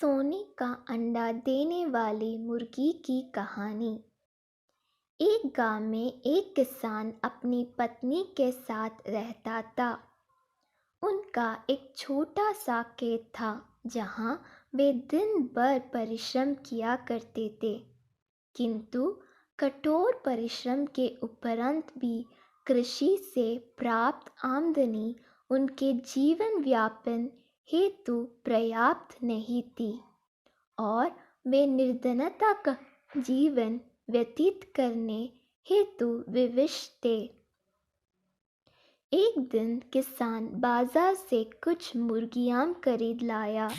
सोने का अंडा देने वाली मुर्गी की कहानी। एक गांव में एक किसान अपनी पत्नी के साथ रहता था। उनका एक छोटा सा खेत था जहां वे दिन भर परिश्रम किया करते थे। किंतु कठोर परिश्रम के उपरांत भी कृषि से प्राप्त आमदनी उनके जीवन यापन हेतु पर्याप्त नहीं थी और वे निर्धनता का जीवन व्यतीत करने हेतु विवश थे। एक दिन किसान बाजार से कुछ मुर्गियां खरीद लाया।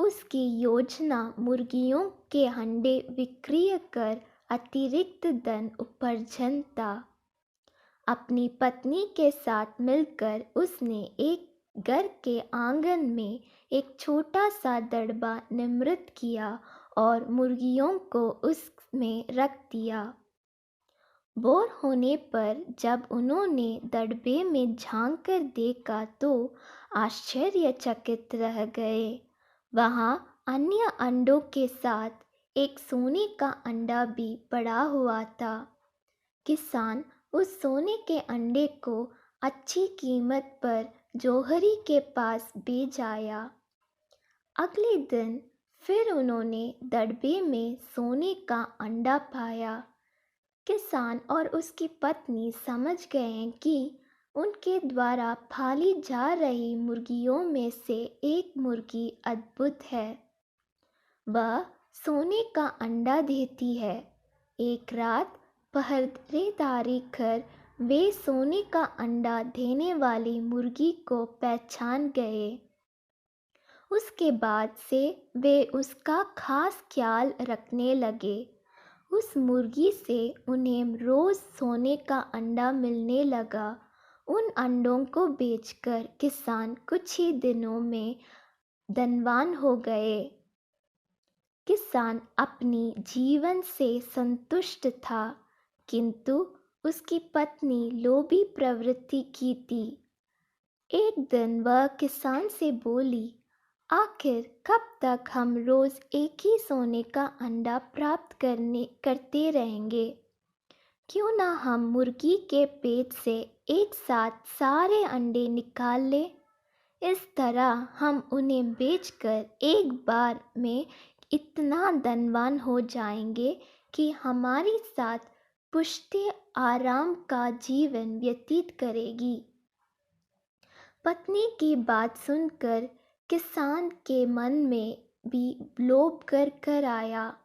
उसकी योजना मुर्गियों के अंडे विक्रय कर अतिरिक्त धन उपार्जन था। अपनी पत्नी के साथ मिलकर उसने एक घर के आंगन में एक छोटा सा दड़बा निर्मित किया और मुर्गियों को उसमें रख दिया। बोर होने पर जब उन्होंने दड़बे में झांक कर देखा तो आश्चर्यचकित रह गए। वहां अन्य अंडों के साथ एक सोने का अंडा भी पड़ा हुआ था। किसान उस सोने के अंडे को अच्छी कीमत पर जौहरी के पास बेच आया। अगले दिन फिर उन्होंने दड़बे में सोने का अंडा पाया। किसान और उसकी पत्नी समझ गए कि उनके द्वारा पाली जा रही मुर्गियों में से एक मुर्गी अद्भुत है। वह सोने का अंडा देती है। एक रात पहरेदारी कर वे सोने का अंडा देने वाली मुर्गी को पहचान गए। उसके बाद से वे उसका खास ख्याल रखने लगे। उस मुर्गी से उन्हें रोज सोने का अंडा मिलने लगा। उन अंडों को बेचकर किसान कुछ ही दिनों में धनवान हो गए। किसान अपनी जीवन से संतुष्ट था, किंतु उसकी पत्नी लोभी प्रवृत्ति की थी। एक दिन वह किसान से बोली, आखिर कब तक हम रोज एक ही सोने का अंडा प्राप्त करते रहेंगे? क्यों ना हम मुर्गी के पेट से एक साथ सारे अंडे निकाल लें? इस तरह हम उन्हें बेचकर एक बार में इतना धनवान हो जाएंगे कि हमारी साथ पुश्ते आराम का जीवन व्यतीत करेगी। पत्नी की बात सुनकर किसान के मन में भी लोभ कर आया।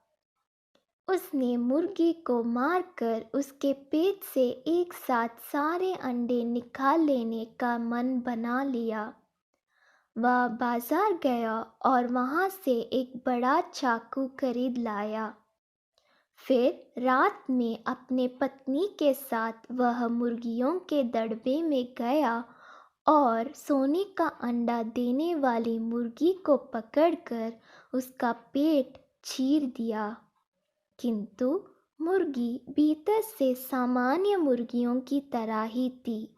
उसने मुर्गी को मारकर उसके पेट से एक साथ सारे अंडे निकाल लेने का मन बना लिया। वह बाजार गया और वहां से एक बड़ा चाकू खरीद लाया। फिर रात में अपने पत्नी के साथ वह मुर्गियों के दड़बे में गया और सोने का अंडा देने वाली मुर्गी को पकड़कर उसका पेट चीर दिया। किंतु मुर्गी भीतर से सामान्य मुर्गियों की तरह ही थी।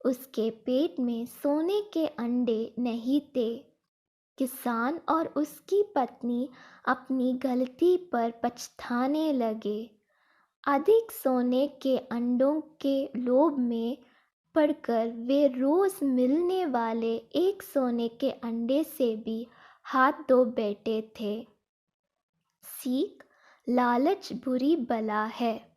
उसके पेट में सोने के अंडे नहीं थे। किसान और उसकी पत्नी अपनी गलती पर पछताने लगे। अधिक सोने के अंडों के लोभ में पड़कर वे रोज मिलने वाले एक सोने के अंडे से भी हाथ धो बैठे थे। सीख, लालच बुरी बला है।